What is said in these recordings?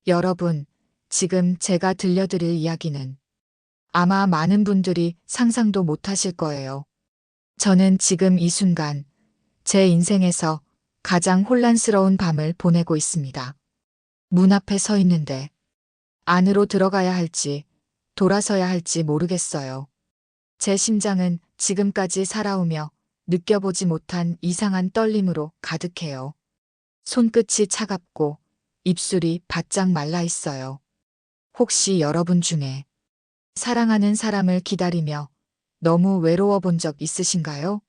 여러분, 지금 제가 들려드릴 이야기는 아마 많은 분들이 상상도 못하실 거예요. 저는 지금 이 순간 제 인생에서 가장 혼란스러운 밤을 보내고 있습니다. 문 앞에 서 있는데 안으로 들어가야 할지 돌아서야 할지 모르겠어요. 제 심장은 지금까지 살아오며 느껴보지 못한 이상한 떨림으로 가득해요. 손끝이 차갑고 입술이 바짝 말라 있어요. 혹시 여러분 중에 사랑하는 사람을 기다리며 너무 외로워 본 적 있으신가요?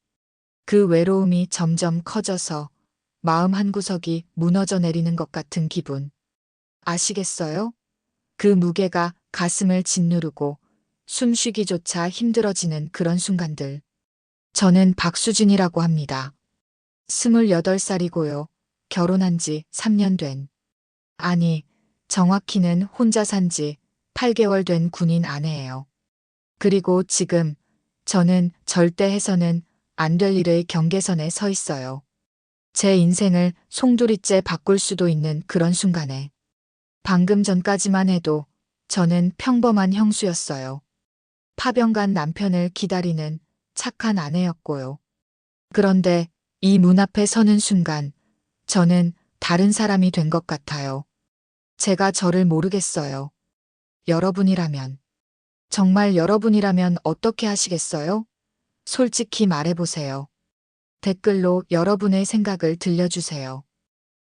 그 외로움이 점점 커져서 마음 한구석이 무너져 내리는 것 같은 기분. 아시겠어요? 그 무게가 가슴을 짓누르고 숨쉬기조차 힘들어지는 그런 순간들. 저는 박수진이라고 합니다. 28살이고요. 결혼한 지 3년 된. 아니, 정확히는 혼자 산 지 8개월 된 군인 아내예요. 그리고 지금 저는 절대 해서는 안 될 일의 경계선에 서 있어요. 제 인생을 송두리째 바꿀 수도 있는 그런 순간에. 방금 전까지만 해도 저는 평범한 형수였어요. 파병간 남편을 기다리는 착한 아내였고요. 그런데 이 문 앞에 서는 순간 저는 다른 사람이 된 것 같아요. 제가 저를 모르겠어요. 여러분이라면, 정말 여러분이라면 어떻게 하시겠어요? 솔직히 말해보세요. 댓글로 여러분의 생각을 들려주세요.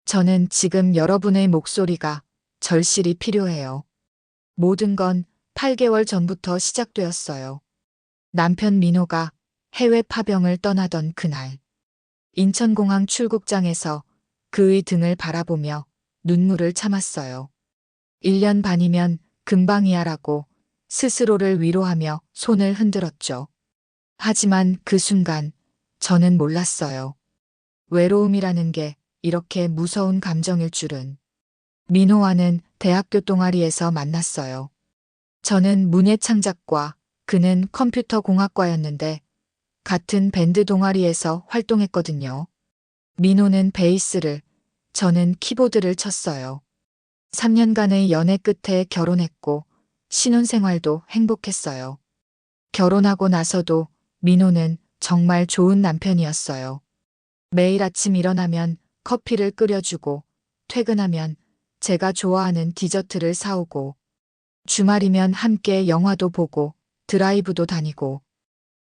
저는 지금 여러분의 목소리가 절실히 필요해요. 모든 건 8개월 전부터 시작되었어요. 남편 민호가 해외 파병을 떠나던 그날, 인천공항 출국장에서 그의 등을 바라보며 눈물을 참았어요. 1년 반이면 금방이야라고 스스로를 위로하며 손을 흔들었죠. 하지만 그 순간 저는 몰랐어요. 외로움이라는 게 이렇게 무서운 감정일 줄은. 민호와는 대학교 동아리에서 만났어요. 저는 문예창작과 그는 컴퓨터공학과였는데 같은 밴드 동아리에서 활동했거든요. 민호는 베이스를, 저는 키보드를 쳤어요. 3년간의 연애 끝에 결혼했고 신혼생활도 행복했어요. 결혼하고 나서도 민호는 정말 좋은 남편이었어요. 매일 아침 일어나면 커피를 끓여주고 퇴근하면 제가 좋아하는 디저트를 사오고 주말이면 함께 영화도 보고 드라이브도 다니고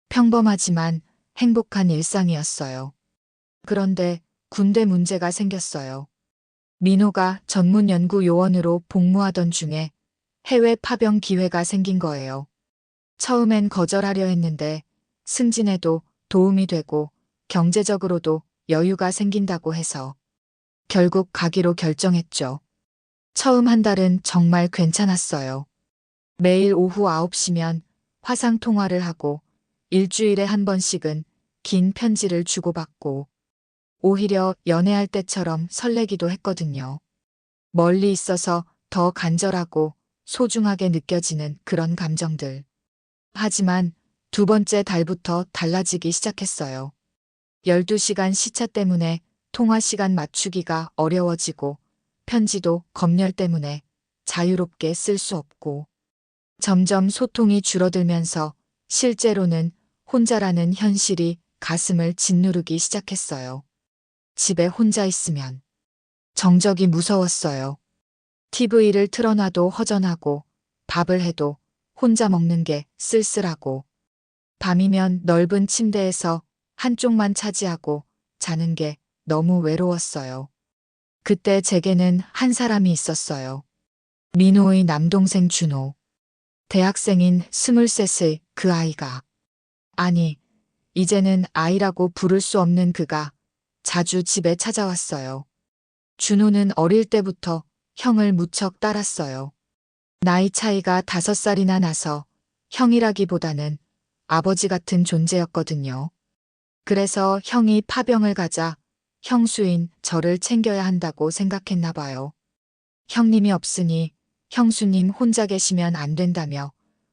평범하지만 행복한 일상이었어요. 그런데 군대 문제가 생겼어요. 민호가 전문 연구 요원으로 복무하던 중에 해외 파병 기회가 생긴 거예요. 처음엔 거절하려 했는데 승진에도 도움이 되고 경제적으로도 여유가 생긴다고 해서 결국 가기로 결정했죠. 처음 한 달은 정말 괜찮았어요. 매일 오후 9시면 화상 통화를 하고 일주일에 한 번씩은 긴 편지를 주고받고 오히려 연애할 때처럼 설레기도 했거든요. 멀리 있어서 더 간절하고 소중하게 느껴지는 그런 감정들. 하지만 두 번째 달부터 달라지기 시작했어요. 12시간 시차 때문에 통화 시간 맞추기가 어려워지고 편지도 검열 때문에 자유롭게 쓸 수 없고 점점 소통이 줄어들면서 실제로는 혼자라는 현실이 가슴을 짓누르기 시작했어요. 집에 혼자 있으면 정적이 무서웠어요. TV를 틀어놔도 허전하고 밥을 해도 혼자 먹는 게 쓸쓸하고 밤이면 넓은 침대에서 한쪽만 차지하고 자는 게 너무 외로웠어요. 그때 제게는 한 사람이 있었어요. 민호의 남동생 준호. 대학생인 23의 그 아이가. 아니, 이제는 아이라고 부를 수 없는 그가 자주 집에 찾아왔어요. 준호는 어릴 때부터 형을 무척 따랐어요. 나이 차이가 5살이나 나서 형이라기보다는 아버지 같은 존재였거든요. 그래서 형이 파병을 가자 형수인 저를 챙겨야 한다고 생각했나 봐요. 형님이 없으니 형수님 혼자 계시면 안 된다며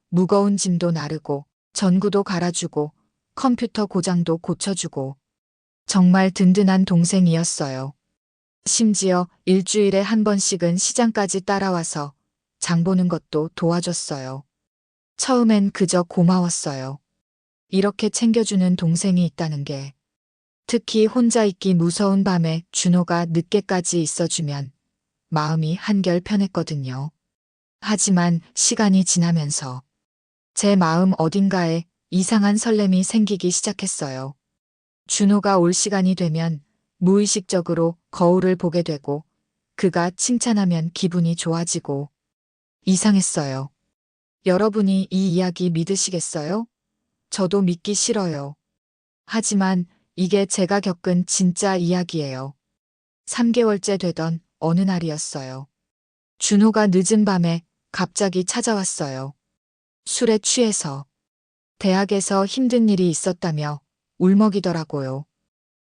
무거운 짐도 나르고 전구도 갈아주고 컴퓨터 고장도 고쳐주고 정말 든든한 동생이었어요. 심지어 일주일에 한 번씩은 시장까지 따라와서 장 보는 것도 도와줬어요. 처음엔 그저 고마웠어요. 이렇게 챙겨주는 동생이 있다는 게. 특히 혼자 있기 무서운 밤에 준호가 늦게까지 있어주면 마음이 한결 편했거든요. 하지만 시간이 지나면서 제 마음 어딘가에 이상한 설렘이 생기기 시작했어요. 준호가 올 시간이 되면 무의식적으로 거울을 보게 되고 그가 칭찬하면 기분이 좋아지고 이상했어요. 여러분이 이 이야기 믿으시겠어요? 저도 믿기 싫어요. 하지만 이게 제가 겪은 진짜 이야기예요. 3개월째 되던 어느 날이었어요. 준호가 늦은 밤에 갑자기 찾아왔어요. 술에 취해서 대학에서 힘든 일이 있었다며 울먹이더라고요.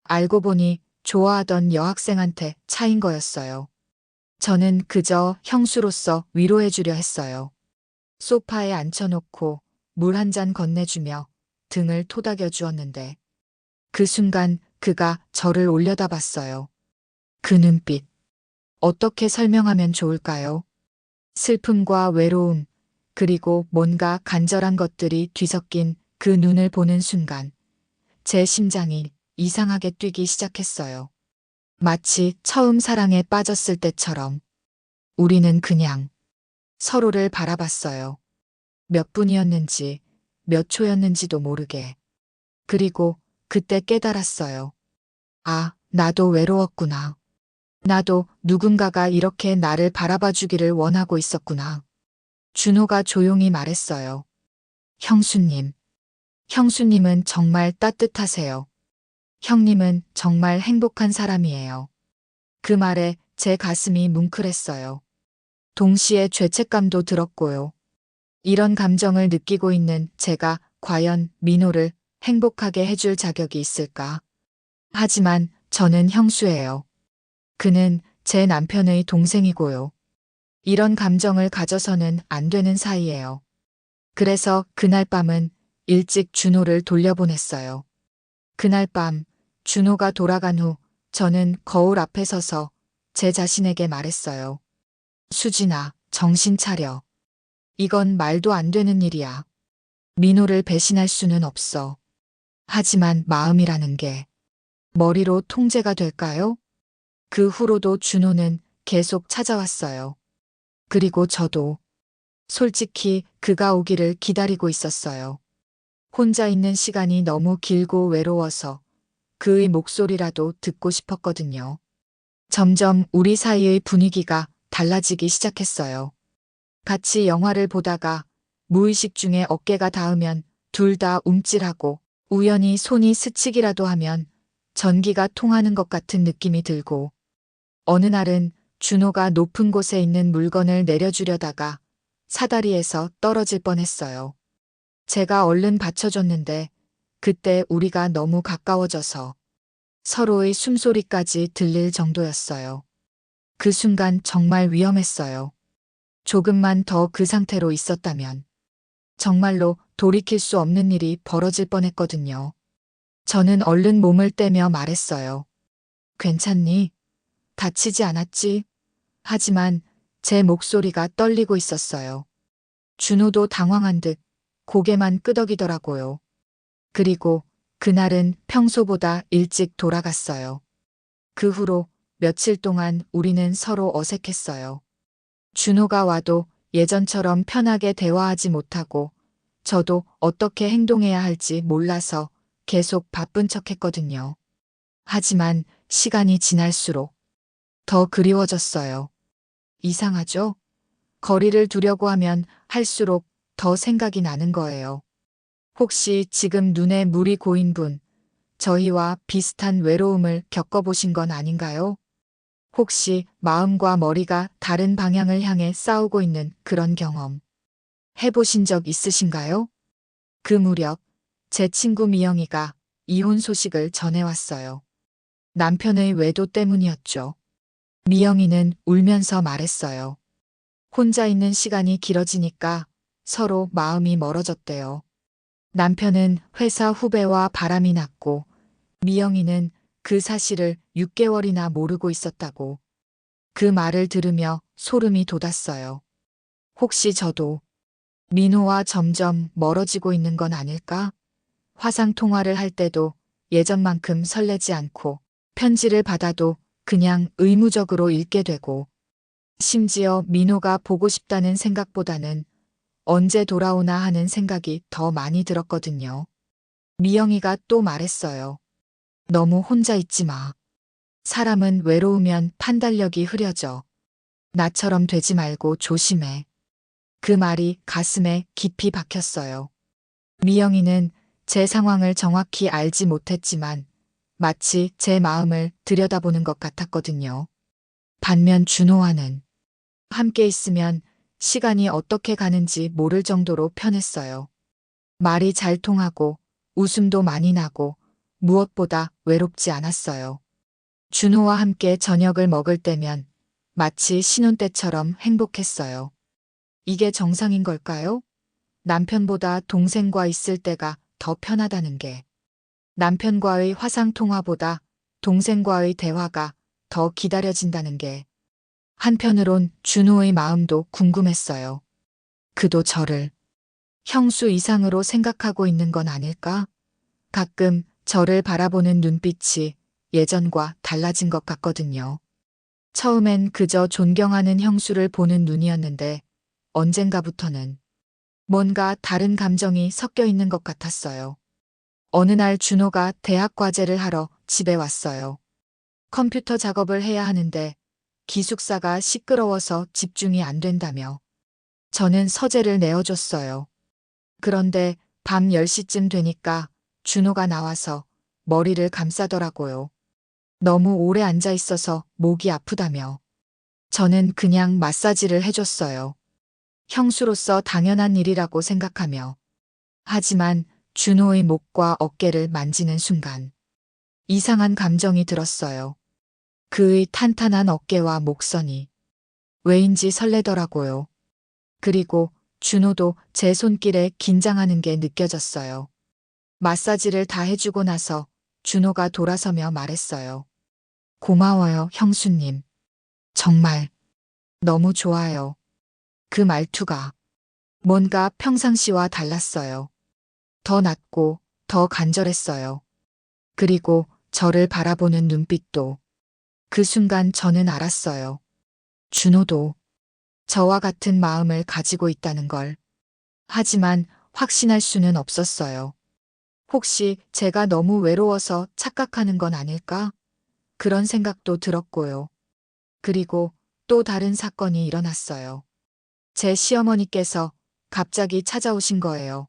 알고 보니 좋아하던 여학생한테 차인 거였어요. 저는 그저 형수로서 위로해주려 했어요. 소파에 앉혀놓고 물 한 잔 건네주며 등을 토닥여 주었는데 그 순간 그가 저를 올려다봤어요. 그 눈빛. 어떻게 설명하면 좋을까요? 슬픔과 외로움, 그리고 뭔가 간절한 것들이 뒤섞인 그 눈을 보는 순간 제 심장이 이상하게 뛰기 시작했어요. 마치 처음 사랑에 빠졌을 때처럼 우리는 그냥 서로를 바라봤어요. 몇 분이었는지, 몇 초였는지도 모르게. 그리고 그때 깨달았어요. 아, 나도 외로웠구나. 나도 누군가가 이렇게 나를 바라봐 주기를 원하고 있었구나. 준호가 조용히 말했어요. 형수님. 형수님은 정말 따뜻하세요. 형님은 정말 행복한 사람이에요. 그 말에 제 가슴이 뭉클했어요. 동시에 죄책감도 들었고요. 이런 감정을 느끼고 있는 제가 과연 민호를 행복하게 해줄 자격이 있을까? 하지만 저는 형수예요. 그는 제 남편의 동생이고요. 이런 감정을 가져서는 안 되는 사이예요. 그래서 그날 밤은 일찍 준호를 돌려보냈어요. 그날 밤 준호가 돌아간 후 저는 거울 앞에 서서 제 자신에게 말했어요. 수진아, 정신 차려. 이건 말도 안 되는 일이야. 민호를 배신할 수는 없어. 하지만 마음이라는 게 머리로 통제가 될까요? 그 후로도 준호는 계속 찾아왔어요. 그리고 저도 솔직히 그가 오기를 기다리고 있었어요. 혼자 있는 시간이 너무 길고 외로워서 그의 목소리라도 듣고 싶었거든요. 점점 우리 사이의 분위기가 달라지기 시작했어요. 같이 영화를 보다가 무의식 중에 어깨가 닿으면 둘 다 움찔하고 우연히 손이 스치기라도 하면 전기가 통하는 것 같은 느낌이 들고 어느 날은 준호가 높은 곳에 있는 물건을 내려주려다가 사다리에서 떨어질 뻔했어요. 제가 얼른 받쳐줬는데 그때 우리가 너무 가까워져서 서로의 숨소리까지 들릴 정도였어요. 그 순간 정말 위험했어요. 조금만 더 그 상태로 있었다면 정말로 돌이킬 수 없는 일이 벌어질 뻔했거든요. 저는 얼른 몸을 떼며 말했어요. 괜찮니? 다치지 않았지? 하지만 제 목소리가 떨리고 있었어요. 준호도 당황한 듯 고개만 끄덕이더라고요. 그리고 그날은 평소보다 일찍 돌아갔어요. 그 후로 며칠 동안 우리는 서로 어색했어요. 준호가 와도 예전처럼 편하게 대화하지 못하고 저도 어떻게 행동해야 할지 몰라서 계속 바쁜 척 했거든요. 하지만 시간이 지날수록 더 그리워졌어요. 이상하죠? 거리를 두려고 하면 할수록 더 생각이 나는 거예요. 혹시 지금 눈에 물이 고인 분, 저희와 비슷한 외로움을 겪어보신 건 아닌가요? 혹시 마음과 머리가 다른 방향을 향해 싸우고 있는 그런 경험 해보신 적 있으신가요? 그 무렵 제 친구 미영이가 이혼 소식을 전해왔어요. 남편의 외도 때문이었죠. 미영이는 울면서 말했어요. 혼자 있는 시간이 길어지니까 서로 마음이 멀어졌대요. 남편은 회사 후배와 바람이 났고 미영이는 그 사실을 6개월이나 모르고 있었다고. 그 말을 들으며 소름이 돋았어요. 혹시 저도 민호와 점점 멀어지고 있는 건 아닐까? 화상 통화를 할 때도 예전만큼 설레지 않고 편지를 받아도 그냥 의무적으로 읽게 되고 심지어 민호가 보고 싶다는 생각보다는 언제 돌아오나 하는 생각이 더 많이 들었거든요. 미영이가 또 말했어요. 너무 혼자 있지 마. 사람은 외로우면 판단력이 흐려져. 나처럼 되지 말고 조심해. 그 말이 가슴에 깊이 박혔어요. 미영이는 제 상황을 정확히 알지 못했지만 마치 제 마음을 들여다보는 것 같았거든요. 반면 준호와는 함께 있으면 시간이 어떻게 가는지 모를 정도로 편했어요. 말이 잘 통하고 웃음도 많이 나고 무엇보다 외롭지 않았어요. 준호와 함께 저녁을 먹을 때면 마치 신혼 때처럼 행복했어요. 이게 정상인 걸까요? 남편보다 동생과 있을 때가 더 편하다는 게. 남편과의 화상통화보다 동생과의 대화가 더 기다려진다는 게. 한편으론 준호의 마음도 궁금했어요. 그도 저를 형수 이상으로 생각하고 있는 건 아닐까? 가끔 저를 바라보는 눈빛이 예전과 달라진 것 같거든요. 처음엔 그저 존경하는 형수를 보는 눈이었는데 언젠가부터는 뭔가 다른 감정이 섞여 있는 것 같았어요. 어느 날 준호가 대학 과제를 하러 집에 왔어요. 컴퓨터 작업을 해야 하는데 기숙사가 시끄러워서 집중이 안 된다며 저는 서재를 내어줬어요. 그런데 밤 10시쯤 되니까 준호가 나와서 머리를 감싸더라고요. 너무 오래 앉아 있어서 목이 아프다며. 저는 그냥 마사지를 해줬어요. 형수로서 당연한 일이라고 생각하며. 하지만 준호의 목과 어깨를 만지는 순간 이상한 감정이 들었어요. 그의 탄탄한 어깨와 목선이 왜인지 설레더라고요. 그리고 준호도 제 손길에 긴장하는 게 느껴졌어요. 마사지를 다 해주고 나서 준호가 돌아서며 말했어요. 고마워요, 형수님. 정말 너무 좋아요. 그 말투가 뭔가 평상시와 달랐어요. 더 낮고 더 간절했어요. 그리고 저를 바라보는 눈빛도. 그 순간 저는 알았어요. 준호도 저와 같은 마음을 가지고 있다는 걸. 하지만 확신할 수는 없었어요. 혹시 제가 너무 외로워서 착각하는 건 아닐까? 그런 생각도 들었고요. 그리고 또 다른 사건이 일어났어요. 제 시어머니께서 갑자기 찾아오신 거예요.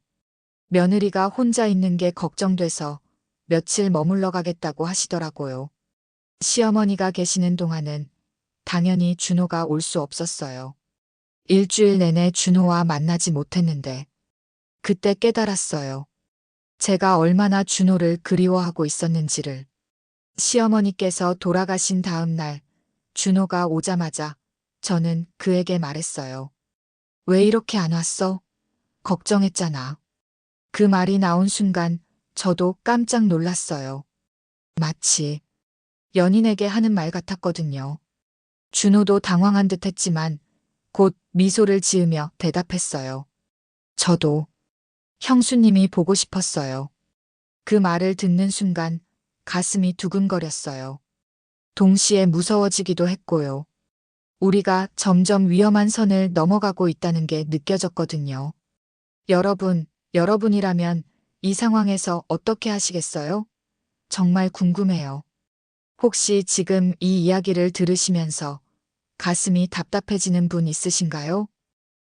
며느리가 혼자 있는 게 걱정돼서 며칠 머물러 가겠다고 하시더라고요. 시어머니가 계시는 동안은 당연히 준호가 올 수 없었어요. 일주일 내내 준호와 만나지 못했는데 그때 깨달았어요. 제가 얼마나 준호를 그리워하고 있었는지를. 시어머니께서 돌아가신 다음 날 준호가 오자마자 저는 그에게 말했어요. 왜 이렇게 안 왔어? 걱정했잖아. 그 말이 나온 순간 저도 깜짝 놀랐어요. 마치 연인에게 하는 말 같았거든요. 준호도 당황한 듯 했지만 곧 미소를 지으며 대답했어요. 저도 형수님이 보고 싶었어요. 그 말을 듣는 순간 가슴이 두근거렸어요. 동시에 무서워지기도 했고요. 우리가 점점 위험한 선을 넘어가고 있다는 게 느껴졌거든요. 여러분이라면 이 상황에서 어떻게 하시겠어요? 정말 궁금해요. 혹시 지금 이 이야기를 들으시면서 가슴이 답답해지는 분 있으신가요?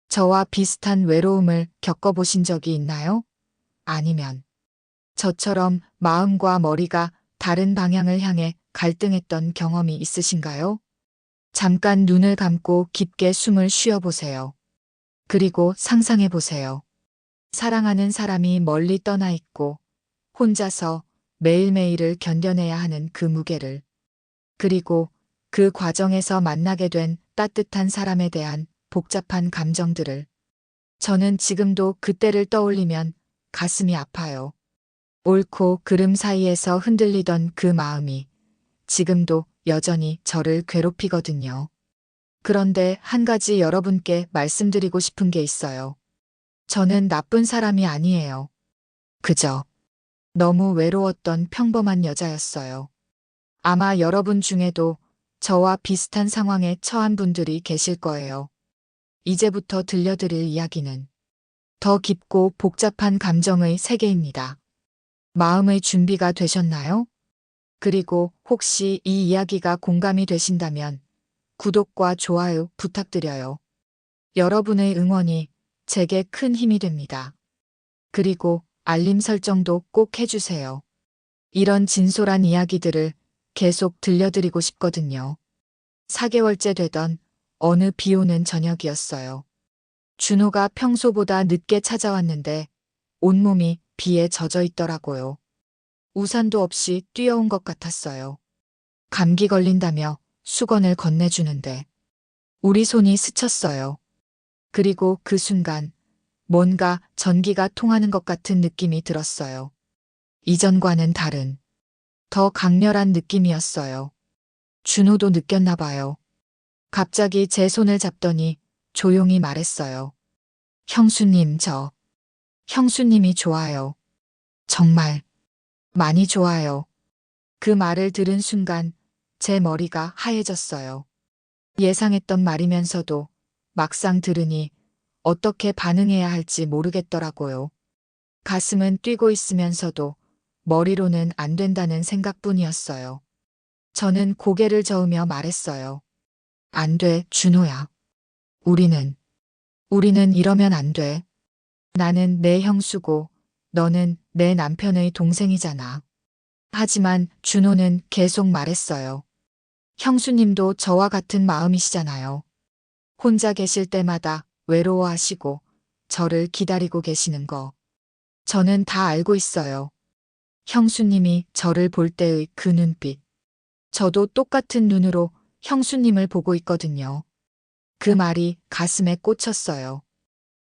저와 비슷한 외로움을 겪어보신 적이 있나요? 아니면 저처럼 마음과 머리가 다른 방향을 향해 갈등했던 경험이 있으신가요? 잠깐 눈을 감고 깊게 숨을 쉬어보세요. 그리고 상상해보세요. 사랑하는 사람이 멀리 떠나 있고 혼자서 매일매일을 견뎌내야 하는 그 무게를. 그리고 그 과정에서 만나게 된 따뜻한 사람에 대한 복잡한 감정들을. 저는 지금도 그때를 떠올리면 가슴이 아파요. 옳고 그름 사이에서 흔들리던 그 마음이 지금도 여전히 저를 괴롭히거든요. 그런데 한 가지 여러분께 말씀드리고 싶은 게 있어요. 저는 나쁜 사람이 아니에요. 그저 너무 외로웠던 평범한 여자였어요. 아마 여러분 중에도 저와 비슷한 상황에 처한 분들이 계실 거예요. 이제부터 들려드릴 이야기는 더 깊고 복잡한 감정의 세계입니다. 마음의 준비가 되셨나요? 그리고 혹시 이 이야기가 공감이 되신다면 구독과 좋아요 부탁드려요. 여러분의 응원이 제게 큰 힘이 됩니다. 그리고 알림 설정도 꼭 해주세요. 이런 진솔한 이야기들을 계속 들려드리고 싶거든요. 4개월째 되던 어느 비 오는 저녁이었어요. 준호가 평소보다 늦게 찾아왔는데 온몸이 비에 젖어 있더라고요. 우산도 없이 뛰어온 것 같았어요. 감기 걸린다며 수건을 건네주는데 우리 손이 스쳤어요. 그리고 그 순간 뭔가 전기가 통하는 것 같은 느낌이 들었어요. 이전과는 다른 더 강렬한 느낌이었어요. 준호도 느꼈나 봐요. 갑자기 제 손을 잡더니 조용히 말했어요. 형수님, 형수님이 좋아요. 정말 많이 좋아요. 그 말을 들은 순간 제 머리가 하얘졌어요. 예상했던 말이면서도 막상 들으니 어떻게 반응해야 할지 모르겠더라고요. 가슴은 뛰고 있으면서도 머리로는 안 된다는 생각뿐이었어요. 저는 고개를 저으며 말했어요. 안 돼, 준호야. 우리는 이러면 안 돼. 나는 내 형수고 너는 내 남편의 동생이잖아. 하지만 준호는 계속 말했어요. 형수님도 저와 같은 마음이시잖아요. 혼자 계실 때마다 외로워하시고 저를 기다리고 계시는 거. 저는 다 알고 있어요. 형수님이 저를 볼 때의 그 눈빛. 저도 똑같은 눈으로 형수님을 보고 있거든요. 그 말이 가슴에 꽂혔어요.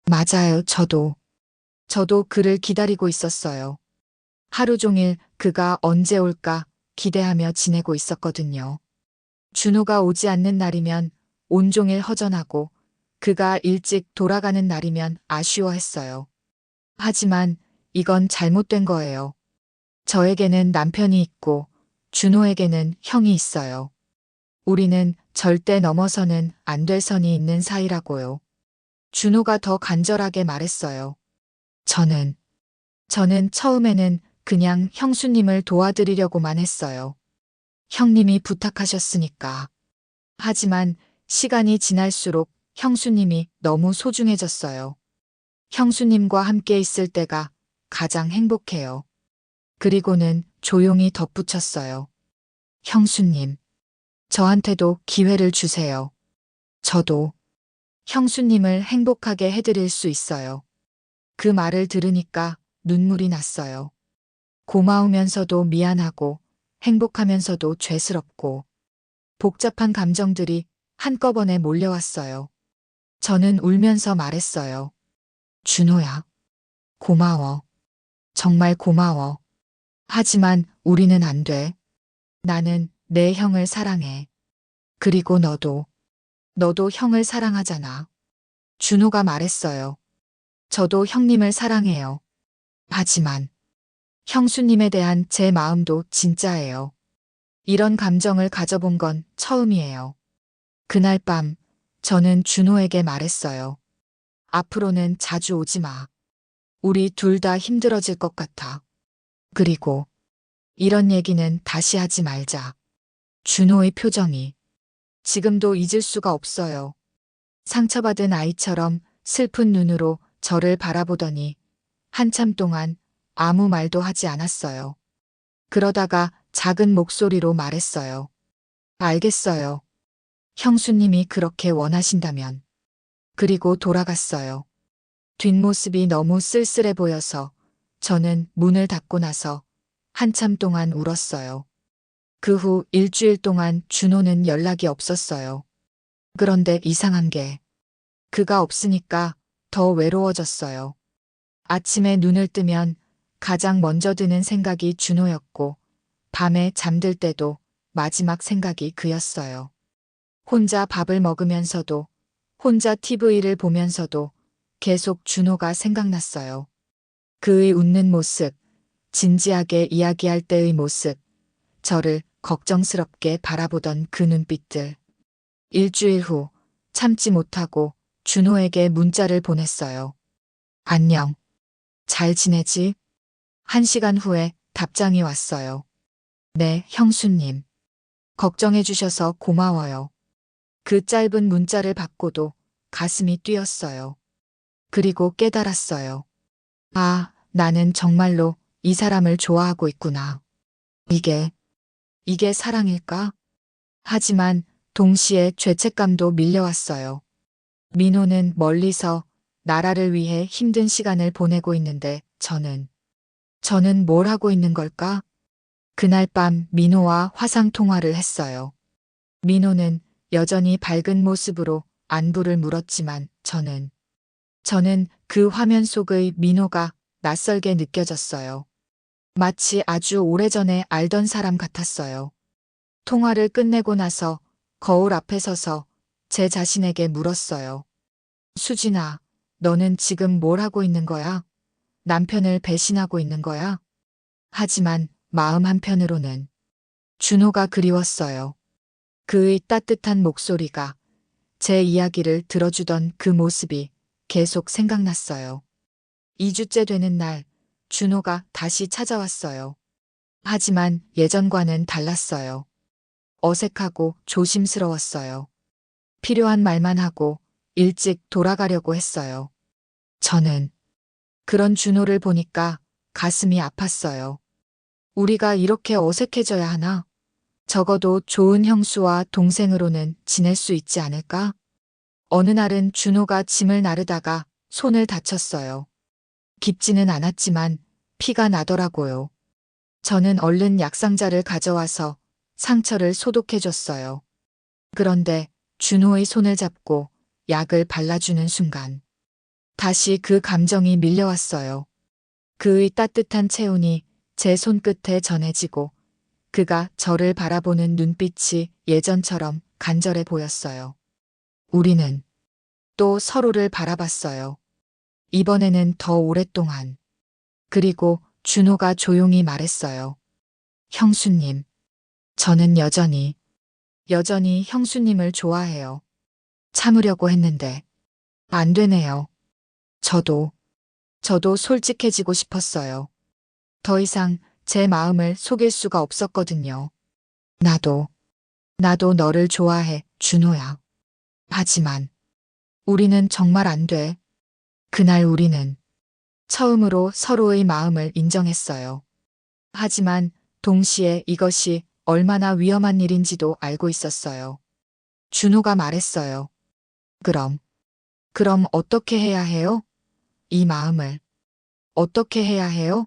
맞아요, 저도 그를 기다리고 있었어요. 하루 종일 그가 언제 올까 기대하며 지내고 있었거든요. 준호가 오지 않는 날이면 온종일 허전하고 그가 일찍 돌아가는 날이면 아쉬워했어요. 하지만 이건 잘못된 거예요. 저에게는 남편이 있고 준호에게는 형이 있어요. 우리는 절대 넘어서는 안 될 선이 있는 사이라고요. 준호가 더 간절하게 말했어요. 저는 처음에는 그냥 형수님을 도와드리려고만 했어요. 형님이 부탁하셨으니까. 하지만 시간이 지날수록 형수님이 너무 소중해졌어요. 형수님과 함께 있을 때가 가장 행복해요. 그리고는 조용히 덧붙였어요. 형수님, 저한테도 기회를 주세요. 저도 형수님을 행복하게 해드릴 수 있어요. 그 말을 들으니까 눈물이 났어요. 고마우면서도 미안하고 행복하면서도 죄스럽고 복잡한 감정들이 한꺼번에 몰려왔어요. 저는 울면서 말했어요. 준호야, 고마워. 정말 고마워. 하지만 우리는 안 돼. 나는 내 형을 사랑해. 그리고 너도 형을 사랑하잖아. 준호가 말했어요. 저도 형님을 사랑해요. 하지만 형수님에 대한 제 마음도 진짜예요. 이런 감정을 가져본 건 처음이에요. 그날 밤 저는 준호에게 말했어요. 앞으로는 자주 오지 마. 우리 둘 다 힘들어질 것 같아. 그리고 이런 얘기는 다시 하지 말자. 준호의 표정이 지금도 잊을 수가 없어요. 상처받은 아이처럼 슬픈 눈으로 저를 바라보더니 한참 동안 아무 말도 하지 않았어요. 그러다가 작은 목소리로 말했어요. 알겠어요. 형수님이 그렇게 원하신다면. 그리고 돌아갔어요. 뒷모습이 너무 쓸쓸해 보여서 저는 문을 닫고 나서 한참 동안 울었어요. 그 후 일주일 동안 준호는 연락이 없었어요. 그런데 이상한 게 그가 없으니까 더 외로워졌어요. 아침에 눈을 뜨면 가장 먼저 드는 생각이 준호였고 밤에 잠들 때도 마지막 생각이 그였어요. 혼자 밥을 먹으면서도, 혼자 TV를 보면서도 계속 준호가 생각났어요. 그의 웃는 모습, 진지하게 이야기할 때의 모습, 저를 걱정스럽게 바라보던 그 눈빛들. 일주일 후 참지 못하고 준호에게 문자를 보냈어요. 안녕. 잘 지내지? 1시간 후에 답장이 왔어요. 네, 형수님. 걱정해 주셔서 고마워요. 그 짧은 문자를 받고도 가슴이 뛰었어요. 그리고 깨달았어요. 아, 나는 정말로 이 사람을 좋아하고 있구나. 이게 사랑일까? 하지만 동시에 죄책감도 밀려왔어요. 민호는 멀리서 나라를 위해 힘든 시간을 보내고 있는데 저는 뭘 하고 있는 걸까? 그날 밤 민호와 화상 통화를 했어요. 민호는 여전히 밝은 모습으로 안부를 물었지만 저는 그 화면 속의 민호가 낯설게 느껴졌어요. 마치 아주 오래전에 알던 사람 같았어요. 통화를 끝내고 나서 거울 앞에 서서 제 자신에게 물었어요. 수진아, 너는 지금 뭘 하고 있는 거야? 남편을 배신하고 있는 거야? 하지만 마음 한편으로는 준호가 그리웠어요. 그의 따뜻한 목소리가, 제 이야기를 들어주던 그 모습이 계속 생각났어요. 2주째 되는 날, 준호가 다시 찾아왔어요. 하지만 예전과는 달랐어요. 어색하고 조심스러웠어요. 필요한 말만 하고 일찍 돌아가려고 했어요. 저는 그런 준호를 보니까 가슴이 아팠어요. 우리가 이렇게 어색해져야 하나? 적어도 좋은 형수와 동생으로는 지낼 수 있지 않을까? 어느 날은 준호가 짐을 나르다가 손을 다쳤어요. 깊지는 않았지만 피가 나더라고요. 저는 얼른 약상자를 가져와서 상처를 소독해줬어요. 그런데 준호의 손을 잡고 약을 발라주는 순간 다시 그 감정이 밀려왔어요. 그의 따뜻한 체온이 제 손끝에 전해지고 그가 저를 바라보는 눈빛이 예전처럼 간절해 보였어요. 우리는 또 서로를 바라봤어요. 이번에는 더 오랫동안. 그리고 준호가 조용히 말했어요. 형수님, 저는 여전히 형수님을 좋아해요. 참으려고 했는데 안 되네요. 저도 솔직해지고 싶었어요. 더 이상 제 마음을 속일 수가 없었거든요. 나도 너를 좋아해, 준호야. 하지만 우리는 정말 안 돼. 그날 우리는 처음으로 서로의 마음을 인정했어요. 하지만 동시에 이것이 얼마나 위험한 일인지도 알고 있었어요. 준호가 말했어요. 그럼, 그럼 어떻게 해야 해요? 이 마음을 어떻게 해야 해요?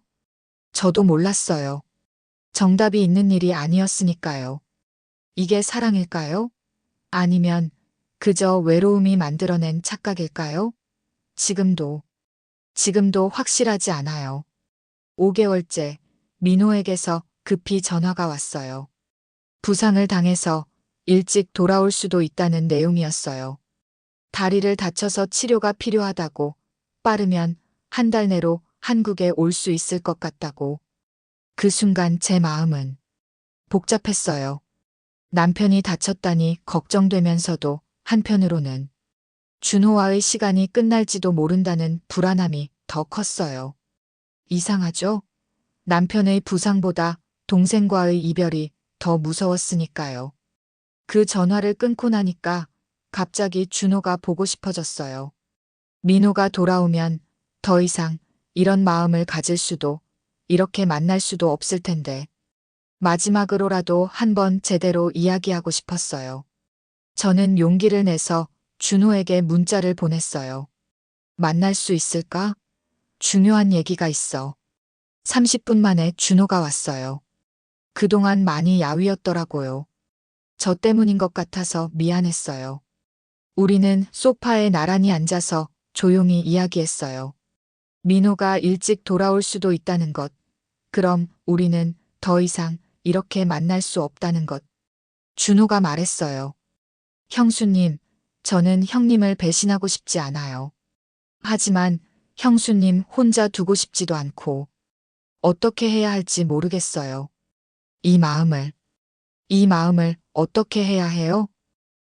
저도 몰랐어요. 정답이 있는 일이 아니었으니까요. 이게 사랑일까요? 아니면 그저 외로움이 만들어낸 착각일까요? 지금도 확실하지 않아요. 5개월째 민호에게서 급히 전화가 왔어요. 부상을 당해서 일찍 돌아올 수도 있다는 내용이었어요. 다리를 다쳐서 치료가 필요하다고, 빠르면 1달 내로 한국에 올 수 있을 것 같다고. 그 순간 제 마음은 복잡했어요. 남편이 다쳤다니 걱정되면서도 한편으로는 준호와의 시간이 끝날지도 모른다는 불안함이 더 컸어요. 이상하죠? 남편의 부상보다 동생과의 이별이 더 무서웠으니까요. 그 전화를 끊고 나니까 갑자기 준호가 보고 싶어졌어요. 민호가 돌아오면 더 이상 이런 마음을 가질 수도, 이렇게 만날 수도 없을 텐데. 마지막으로라도 한번 제대로 이야기하고 싶었어요. 저는 용기를 내서 준호에게 문자를 보냈어요. 만날 수 있을까? 중요한 얘기가 있어. 30분 만에 준호가 왔어요. 그동안 많이 야위었더라고요. 저 때문인 것 같아서 미안했어요. 우리는 소파에 나란히 앉아서 조용히 이야기했어요. 민호가 일찍 돌아올 수도 있다는 것, 그럼 우리는 더 이상 이렇게 만날 수 없다는 것, 준호가 말했어요. 형수님, 저는 형님을 배신하고 싶지 않아요. 하지만 형수님 혼자 두고 싶지도 않고 어떻게 해야 할지 모르겠어요. 이 마음을, 이 마음을 어떻게 해야 해요?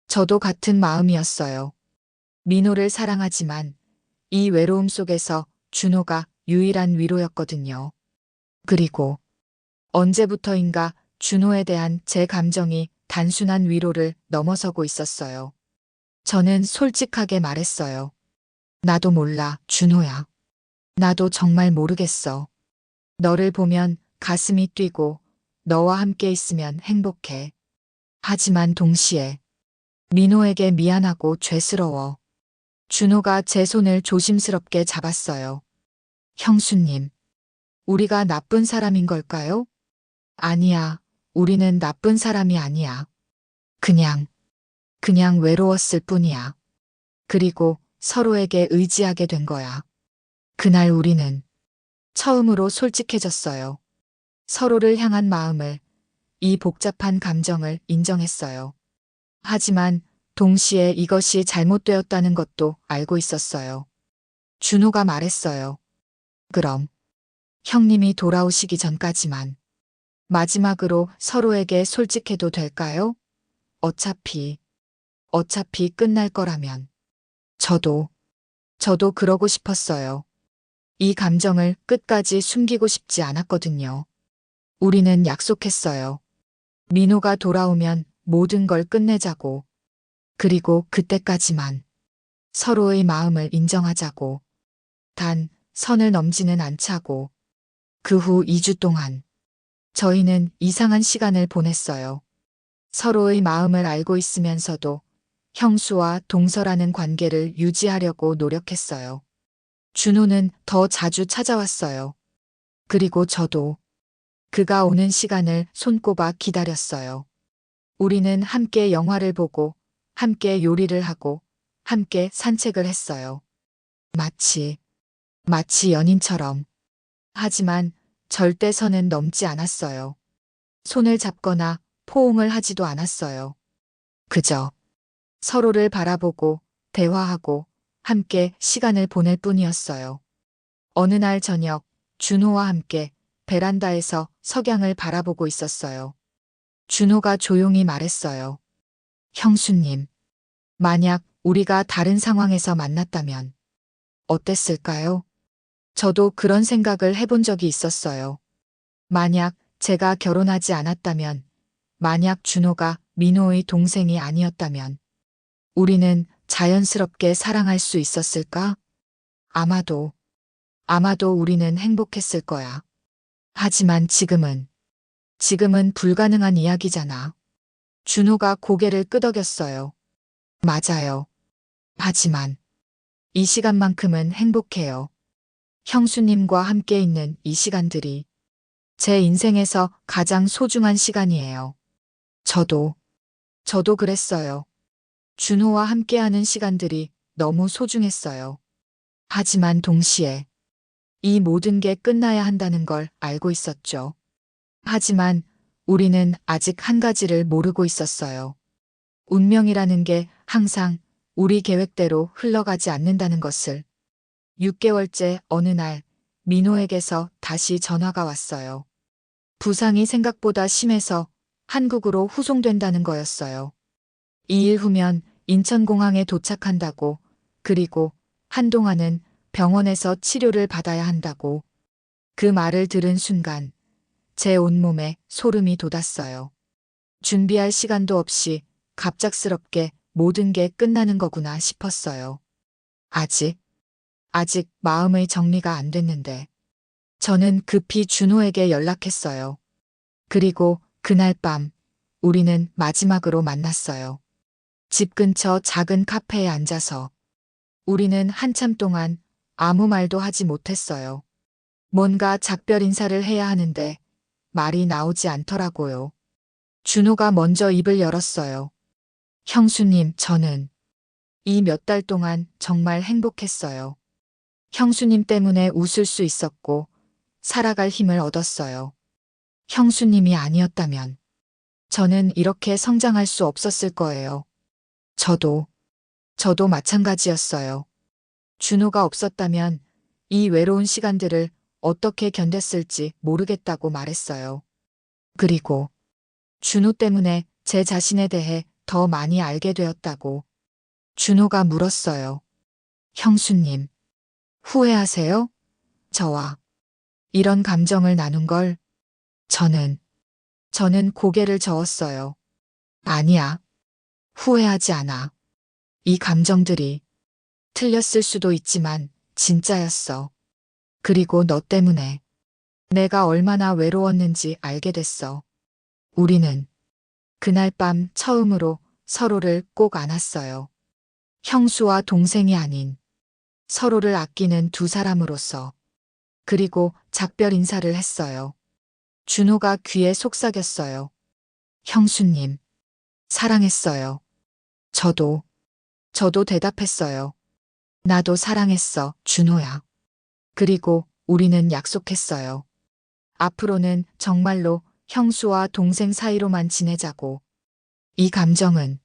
저도 같은 마음이었어요. 민호를 사랑하지만 이 외로움 속에서 준호가 유일한 위로였거든요. 그리고 언제부터인가 준호에 대한 제 감정이 단순한 위로를 넘어서고 있었어요. 저는 솔직하게 말했어요. 나도 몰라, 준호야. 나도 정말 모르겠어. 너를 보면 가슴이 뛰고 너와 함께 있으면 행복해. 하지만 동시에 민호에게 미안하고 죄스러워. 준호가 제 손을 조심스럽게 잡았어요. 형수님, 우리가 나쁜 사람인 걸까요? 아니야, 우리는 나쁜 사람이 아니야. 그냥 외로웠을 뿐이야. 그리고 서로에게 의지하게 된 거야. 그날 우리는 처음으로 솔직해졌어요. 서로를 향한 마음을, 이 복잡한 감정을 인정했어요. 하지만 동시에 이것이 잘못되었다는 것도 알고 있었어요. 준호가 말했어요. 그럼 형님이 돌아오시기 전까지만 마지막으로 서로에게 솔직해도 될까요? 어차피 끝날 거라면. 저도 그러고 싶었어요. 이 감정을 끝까지 숨기고 싶지 않았거든요. 우리는 약속했어요. 민호가 돌아오면 모든 걸 끝내자고. 그리고 그때까지만 서로의 마음을 인정하자고. 단, 선을 넘지는 않자고. 그 후 2주 동안 저희는 이상한 시간을 보냈어요. 서로의 마음을 알고 있으면서도 형수와 동서라는 관계를 유지하려고 노력했어요. 준호는 더 자주 찾아왔어요. 그리고 저도 그가 오는 시간을 손꼽아 기다렸어요. 우리는 함께 영화를 보고, 함께 요리를 하고, 함께 산책을 했어요. 마치 연인처럼. 하지만 절대 선은 넘지 않았어요. 손을 잡거나 포옹을 하지도 않았어요. 그저 서로를 바라보고 대화하고 함께 시간을 보낼 뿐이었어요. 어느 날 저녁, 준호와 함께 베란다에서 석양을 바라보고 있었어요. 준호가 조용히 말했어요. 형수님, 만약 우리가 다른 상황에서 만났다면 어땠을까요? 저도 그런 생각을 해본 적이 있었어요. 만약 제가 결혼하지 않았다면, 만약 준호가 민호의 동생이 아니었다면, 우리는 자연스럽게 사랑할 수 있었을까? 아마도 우리는 행복했을 거야. 하지만 지금은 불가능한 이야기잖아. 준호가 고개를 끄덕였어요. 맞아요. 하지만 이 시간만큼은 행복해요. 형수님과 함께 있는 이 시간들이 제 인생에서 가장 소중한 시간이에요. 저도 그랬어요. 준호와 함께하는 시간들이 너무 소중했어요. 하지만 동시에 이 모든 게 끝나야 한다는 걸 알고 있었죠. 하지만 우리는 아직 한 가지를 모르고 있었어요. 운명이라는 게 항상 우리 계획대로 흘러가지 않는다는 것을. 6개월째 어느 날 민호에게서 다시 전화가 왔어요. 부상이 생각보다 심해서 한국으로 후송된다는 거였어요. 2일 후면 인천공항에 도착한다고, 그리고 한동안은 병원에서 치료를 받아야 한다고. 그 말을 들은 순간 제 온몸에 소름이 돋았어요. 준비할 시간도 없이 갑작스럽게 모든 게 끝나는 거구나 싶었어요. 아직 마음의 정리가 안 됐는데 저는 급히 준호에게 연락했어요. 그리고 그날 밤 우리는 마지막으로 만났어요. 집 근처 작은 카페에 앉아서 우리는 한참 동안 아무 말도 하지 못했어요. 뭔가 작별 인사를 해야 하는데 말이 나오지 않더라고요. 준호가 먼저 입을 열었어요. 형수님, 저는 이 몇 달 동안 정말 행복했어요. 형수님 때문에 웃을 수 있었고 살아갈 힘을 얻었어요. 형수님이 아니었다면 저는 이렇게 성장할 수 없었을 거예요. 저도 마찬가지였어요. 준호가 없었다면 이 외로운 시간들을 어떻게 견뎠을지 모르겠다고 말했어요. 그리고 준호 때문에 제 자신에 대해 더 많이 알게 되었다고. 준호가 물었어요. 형수님, 후회하세요? 저와 이런 감정을 나눈 걸. 저는 고개를 저었어요. 아니야. 후회하지 않아. 이 감정들이 틀렸을 수도 있지만 진짜였어. 그리고 너 때문에 내가 얼마나 외로웠는지 알게 됐어. 우리는 그날 밤 처음으로 서로를 꼭 안았어요. 형수와 동생이 아닌 서로를 아끼는 두 사람으로서. 그리고 작별 인사를 했어요. 준호가 귀에 속삭였어요. 형수님, 사랑했어요. 저도 대답했어요. 나도 사랑했어, 준호야. 그리고 우리는 약속했어요. 앞으로는 정말로 형수와 동생 사이로만 지내자고. 이 감정은,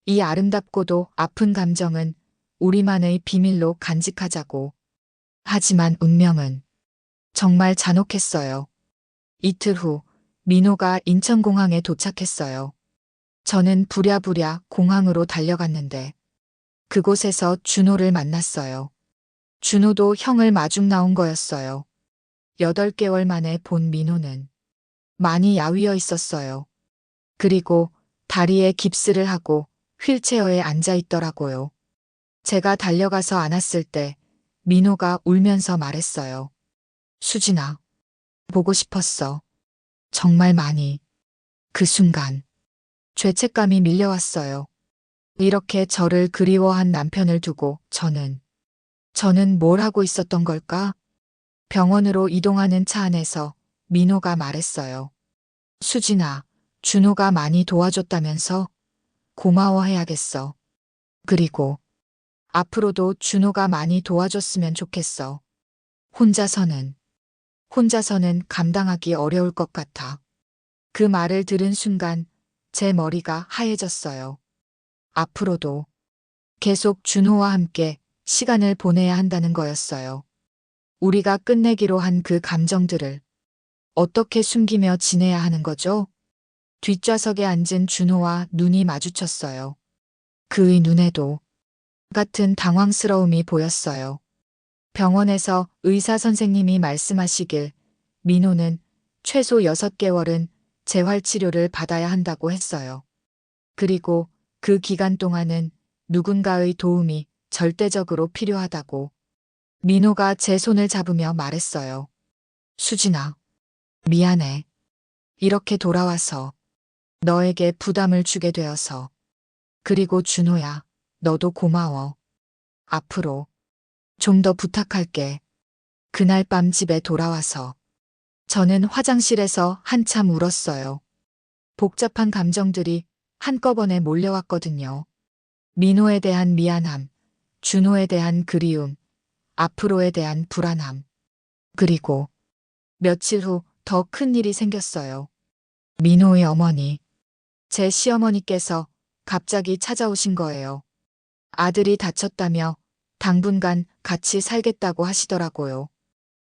이 아름답고도 아픈 감정은 우리만의 비밀로 간직하자고. 하지만 운명은 정말 잔혹했어요. 이틀 후 민호가 인천공항에 도착했어요. 저는 부랴부랴 공항으로 달려갔는데 그곳에서 준호를 만났어요. 준호도 형을 마중 나온 거였어요. 8개월 만에 본 민호는 많이 야위어 있었어요. 그리고 다리에 깁스를 하고 휠체어에 앉아 있더라고요. 제가 달려가서 안았을 때 민호가 울면서 말했어요. 수진아, 보고 싶었어. 정말 많이. 그 순간 죄책감이 밀려왔어요. 이렇게 저를 그리워한 남편을 두고 저는 뭘 하고 있었던 걸까? 병원으로 이동하는 차 안에서 민호가 말했어요. 수진아, 준호가 많이 도와줬다면서? 고마워해야겠어. 그리고 앞으로도 준호가 많이 도와줬으면 좋겠어. 혼자서는 감당하기 어려울 것 같아. 그 말을 들은 순간 제 머리가 하얘졌어요. 앞으로도 계속 준호와 함께 시간을 보내야 한다는 거였어요. 우리가 끝내기로 한 그 감정들을 어떻게 숨기며 지내야 하는 거죠? 뒷좌석에 앉은 준호와 눈이 마주쳤어요. 그의 눈에도 같은 당황스러움이 보였어요. 병원에서 의사 선생님이 말씀하시길 민호는 최소 6개월은 재활치료를 받아야 한다고 했어요. 그리고 그 기간 동안은 누군가의 도움이 절대적으로 필요하다고. 민호가 제 손을 잡으며 말했어요. 수진아, 미안해. 이렇게 돌아와서 너에게 부담을 주게 되어서. 그리고 준호야, 너도 고마워. 앞으로 좀 더 부탁할게. 그날 밤 집에 돌아와서 저는 화장실에서 한참 울었어요. 복잡한 감정들이 한꺼번에 몰려왔거든요. 민호에 대한 미안함, 준호에 대한 그리움, 앞으로에 대한 불안함. 그리고 며칠 후 더 큰 일이 생겼어요. 민호의 어머니, 제 시어머니께서 갑자기 찾아오신 거예요. 아들이 다쳤다며 당분간 같이 살겠다고 하시더라고요.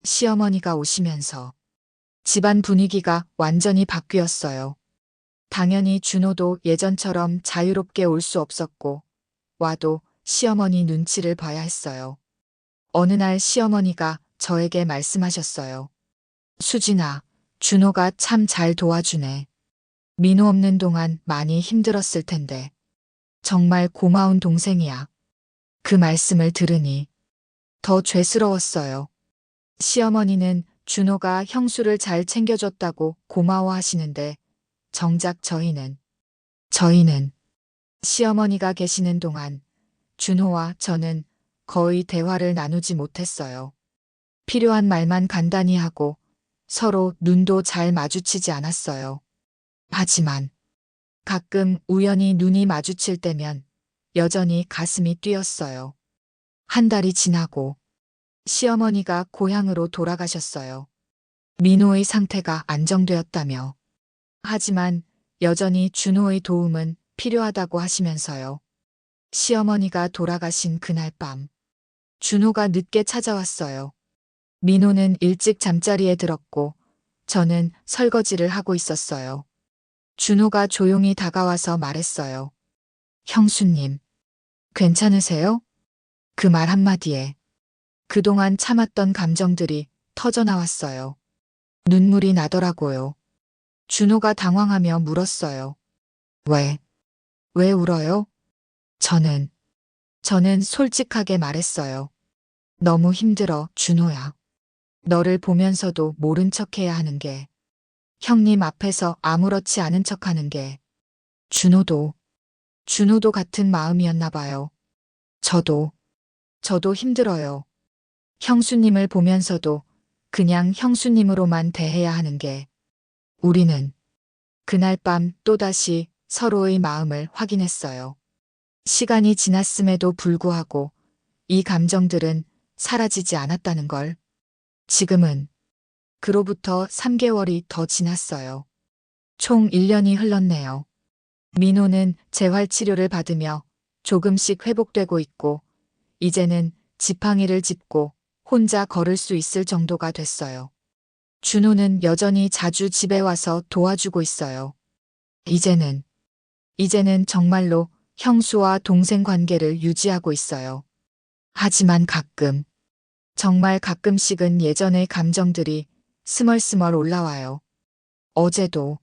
시어머니가 오시면서 집안 분위기가 완전히 바뀌었어요. 당연히 준호도 예전처럼 자유롭게 올 수 없었고, 와도 시어머니 눈치를 봐야 했어요. 어느 날 시어머니가 저에게 말씀하셨어요. 수진아, 준호가 참 잘 도와주네. 민호 없는 동안 많이 힘들었을 텐데. 정말 고마운 동생이야. 그 말씀을 들으니 더 죄스러웠어요. 시어머니는 준호가 형수를 잘 챙겨줬다고 고마워하시는데 정작 저희는 시어머니가 계시는 동안 준호와 저는 거의 대화를 나누지 못했어요. 필요한 말만 간단히 하고 서로 눈도 잘 마주치지 않았어요. 하지만 가끔 우연히 눈이 마주칠 때면 여전히 가슴이 뛰었어요. 한 달이 지나고 시어머니가 고향으로 돌아가셨어요. 민호의 상태가 안정되었다며. 하지만 여전히 준호의 도움은 필요하다고 하시면서요. 시어머니가 돌아가신 그날 밤, 준호가 늦게 찾아왔어요. 민호는 일찍 잠자리에 들었고, 저는 설거지를 하고 있었어요. 준호가 조용히 다가와서 말했어요. 형수님, 괜찮으세요? 그 말 한마디에 그동안 참았던 감정들이 터져 나왔어요. 눈물이 나더라고요. 준호가 당황하며 물었어요. 왜? 왜 울어요? 저는 솔직하게 말했어요. 너무 힘들어, 준호야. 너를 보면서도 모른 척 해야 하는 게, 형님 앞에서 아무렇지 않은 척 하는 게, 준호도 같은 마음이었나 봐요. 저도 힘들어요. 형수님을 보면서도 그냥 형수님으로만 대해야 하는 게, 우리는 그날 밤 또다시 서로의 마음을 확인했어요. 시간이 지났음에도 불구하고 이 감정들은 사라지지 않았다는 걸. 지금은 그로부터 3개월이 더 지났어요. 총 1년이 흘렀네요. 민호는 재활치료를 받으며 조금씩 회복되고 있고, 이제는 지팡이를 짚고 혼자 걸을 수 있을 정도가 됐어요. 준호는 여전히 자주 집에 와서 도와주고 있어요. 이제는 정말로 형수와 동생 관계를 유지하고 있어요. 하지만 정말 가끔씩은 예전의 감정들이 스멀스멀 올라와요. 어제도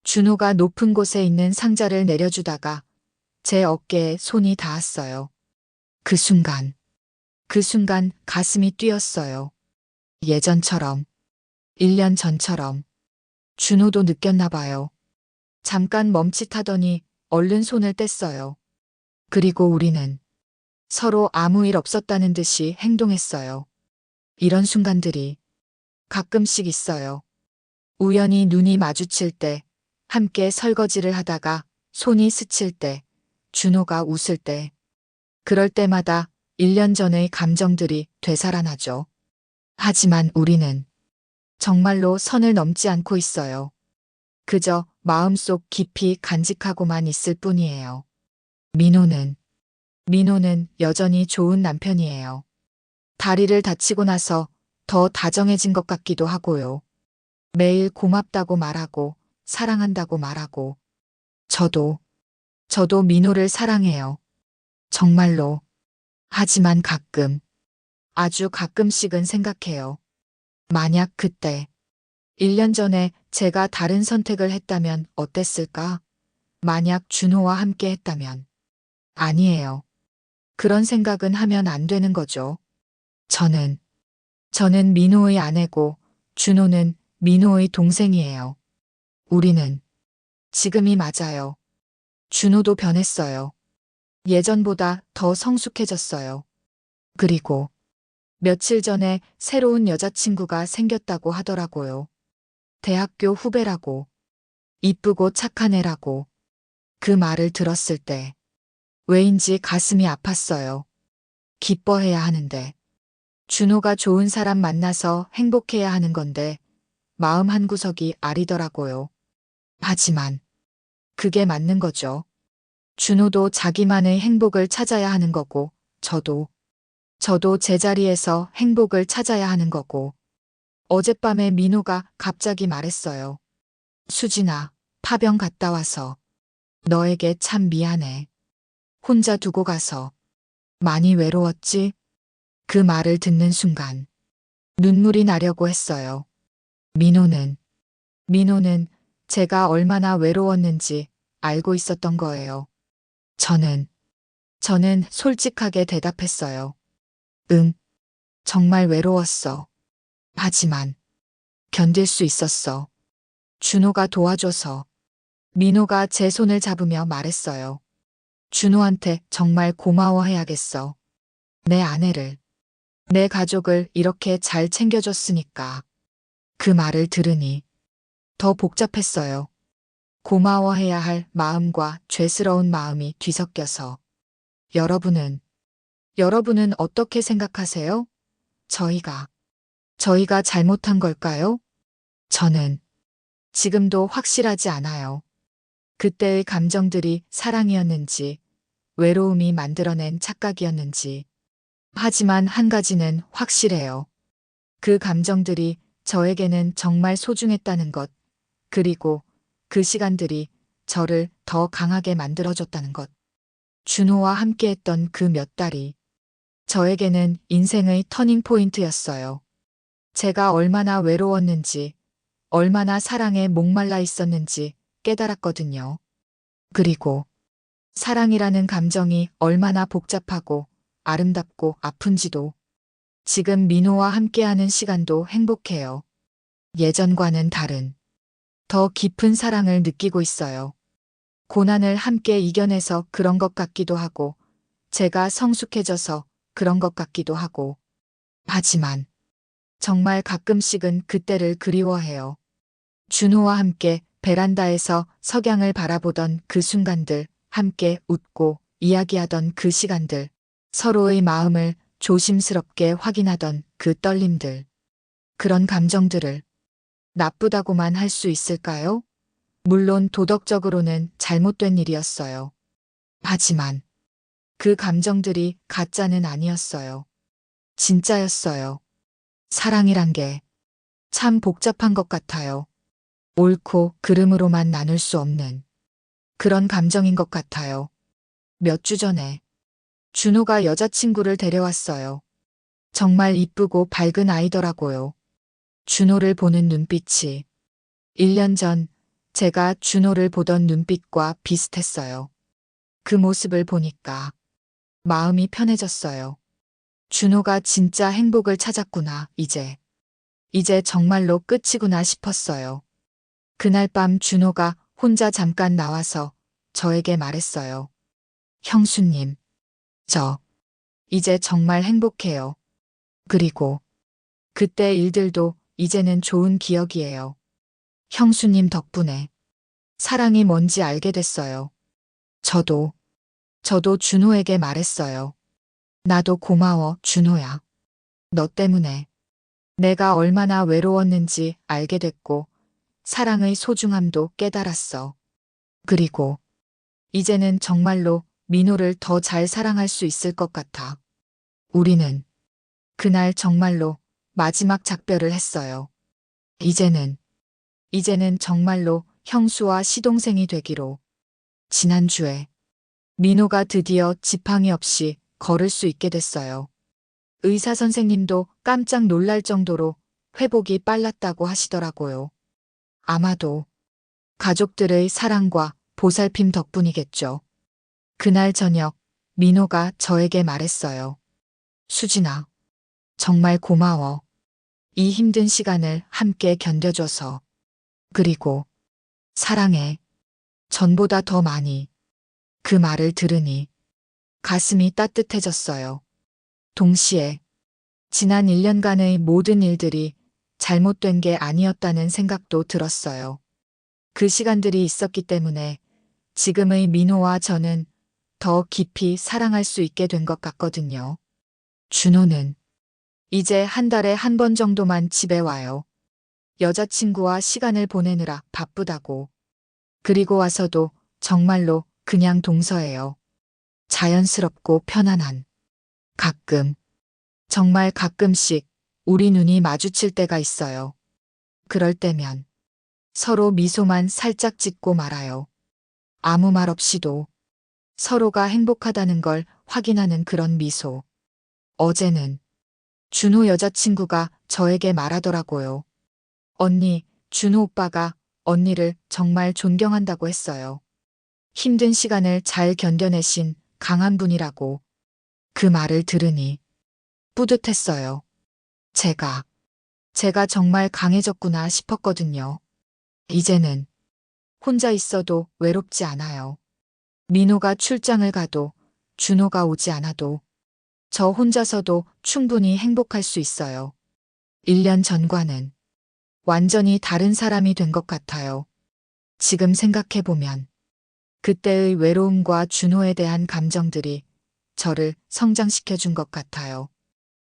준호가 높은 곳에 있는 상자를 내려주다가 제 어깨에 손이 닿았어요. 그 순간 가슴이 뛰었어요. 예전처럼, 1년 전처럼. 준호도 느꼈나 봐요. 잠깐 멈칫하더니 얼른 손을 뗐어요. 그리고 우리는 서로 아무 일 없었다는 듯이 행동했어요. 이런 순간들이 가끔씩 있어요. 우연히 눈이 마주칠 때, 함께 설거지를 하다가 손이 스칠 때, 준호가 웃을 때, 그럴 때마다 1년 전의 감정들이 되살아나죠. 하지만 우리는 정말로 선을 넘지 않고 있어요. 그저 마음속 깊이 간직하고만 있을 뿐이에요. 민호는 여전히 좋은 남편이에요. 다리를 다치고 나서 더 다정해진 것 같기도 하고요. 매일 고맙다고 말하고 사랑한다고 말하고. 저도 민호를 사랑해요. 정말로. 하지만 아주 가끔씩은 생각해요. 만약 그때 1년 전에 제가 다른 선택을 했다면 어땠을까? 만약 준호와 함께 했다면. 아니에요. 그런 생각은 하면 안 되는 거죠. 저는 민호의 아내고 준호는 민호의 동생이에요. 우리는 지금이 맞아요. 준호도 변했어요. 예전보다 더 성숙해졌어요. 그리고 며칠 전에 새로운 여자친구가 생겼다고 하더라고요. 대학교 후배라고. 이쁘고 착한 애라고. 그 말을 들었을 때 왜인지 가슴이 아팠어요. 기뻐해야 하는데. 준호가 좋은 사람 만나서 행복해야 하는 건데 마음 한구석이 아리더라고요. 하지만 그게 맞는 거죠. 준호도 자기만의 행복을 찾아야 하는 거고, 저도 제자리에서 행복을 찾아야 하는 거고. 어젯밤에 민호가 갑자기 말했어요. 수진아, 파병 갔다 와서 너에게 참 미안해. 혼자 두고 가서 많이 외로웠지? 그 말을 듣는 순간 눈물이 나려고 했어요. 민호는 제가 얼마나 외로웠는지 알고 있었던 거예요. 저는 솔직하게 대답했어요. 응, 정말 외로웠어. 하지만 견딜 수 있었어. 준호가 도와줘서. 민호가 제 손을 잡으며 말했어요. 준호한테 정말 고마워해야겠어. 내 아내를, 내 가족을 이렇게 잘 챙겨줬으니까. 그 말을 들으니 더 복잡했어요. 고마워해야 할 마음과 죄스러운 마음이 뒤섞여서. 여러분은 어떻게 생각하세요? 저희가 잘못한 걸까요? 저는 지금도 확실하지 않아요. 그때의 감정들이 사랑이었는지, 외로움이 만들어낸 착각이었는지. 하지만 한 가지는 확실해요. 그 감정들이 저에게는 정말 소중했다는 것, 그리고 그 시간들이 저를 더 강하게 만들어줬다는 것. 준호와 함께했던 그 몇 달이 저에게는 인생의 터닝 포인트였어요. 제가 얼마나 외로웠는지, 얼마나 사랑에 목말라 있었는지 깨달았거든요. 그리고 사랑이라는 감정이 얼마나 복잡하고 아름답고 아픈지도. 지금 민호와 함께하는 시간도 행복해요. 예전과는 다른, 더 깊은 사랑을 느끼고 있어요. 고난을 함께 이겨내서 그런 것 같기도 하고, 제가 성숙해져서 그런 것 같기도 하고. 하지만 정말 가끔씩은 그때를 그리워해요. 준호와 함께 베란다에서 석양을 바라보던 그 순간들, 함께 웃고 이야기하던 그 시간들, 서로의 마음을 조심스럽게 확인하던 그 떨림들. 그런 감정들을 나쁘다고만 할 수 있을까요? 물론 도덕적으로는 잘못된 일이었어요. 하지만 그 감정들이 가짜는 아니었어요. 진짜였어요. 사랑이란 게 참 복잡한 것 같아요. 옳고 그름으로만 나눌 수 없는 그런 감정인 것 같아요. 몇 주 전에 준호가 여자친구를 데려왔어요. 정말 이쁘고 밝은 아이더라고요. 준호를 보는 눈빛이 1년 전 제가 준호를 보던 눈빛과 비슷했어요. 그 모습을 보니까 마음이 편해졌어요. 준호가 진짜 행복을 찾았구나, 이제 정말로 끝이구나 싶었어요. 그날 밤 준호가 혼자 잠깐 나와서 저에게 말했어요. 형수님, 저 이제 정말 행복해요. 그리고 그때 일들도 이제는 좋은 기억이에요. 형수님 덕분에 사랑이 뭔지 알게 됐어요. 저도 준호에게 말했어요. 나도 고마워, 준호야. 너 때문에 내가 얼마나 외로웠는지 알게 됐고, 사랑의 소중함도 깨달았어. 그리고 이제는 정말로 민호를 더 잘 사랑할 수 있을 것 같아. 우리는 그날 정말로 마지막 작별을 했어요. 이제는 정말로 형수와 시동생이 되기로. 지난주에 민호가 드디어 지팡이 없이 걸을 수 있게 됐어요. 의사 선생님도 깜짝 놀랄 정도로 회복이 빨랐다고 하시더라고요. 아마도 가족들의 사랑과 보살핌 덕분이겠죠. 그날 저녁 민호가 저에게 말했어요. 수진아, 정말 고마워. 이 힘든 시간을 함께 견뎌줘서. 그리고 사랑해. 전보다 더 많이. 그 말을 들으니 가슴이 따뜻해졌어요. 동시에 지난 1년간의 모든 일들이 잘못된 게 아니었다는 생각도 들었어요. 그 시간들이 있었기 때문에 지금의 민호와 저는 더 깊이 사랑할 수 있게 된 것 같거든요. 준호는 이제 한 달에 한 번 정도만 집에 와요. 여자친구와 시간을 보내느라 바쁘다고. 그리고 와서도 정말로 그냥 동서예요. 자연스럽고 편안한. 가끔, 정말 가끔씩 우리 눈이 마주칠 때가 있어요. 그럴 때면 서로 미소만 살짝 짓고 말아요. 아무 말 없이도 서로가 행복하다는 걸 확인하는 그런 미소. 어제는 준호 여자친구가 저에게 말하더라고요. 언니, 준호 오빠가 언니를 정말 존경한다고 했어요. 힘든 시간을 잘 견뎌내신 강한 분이라고. 그 말을 들으니 뿌듯했어요. 제가 정말 강해졌구나 싶었거든요. 이제는 혼자 있어도 외롭지 않아요. 민호가 출장을 가도, 준호가 오지 않아도, 저 혼자서도 충분히 행복할 수 있어요. 1년 전과는 완전히 다른 사람이 된 것 같아요. 지금 생각해보면 그때의 외로움과 준호에 대한 감정들이 저를 성장시켜 준 것 같아요.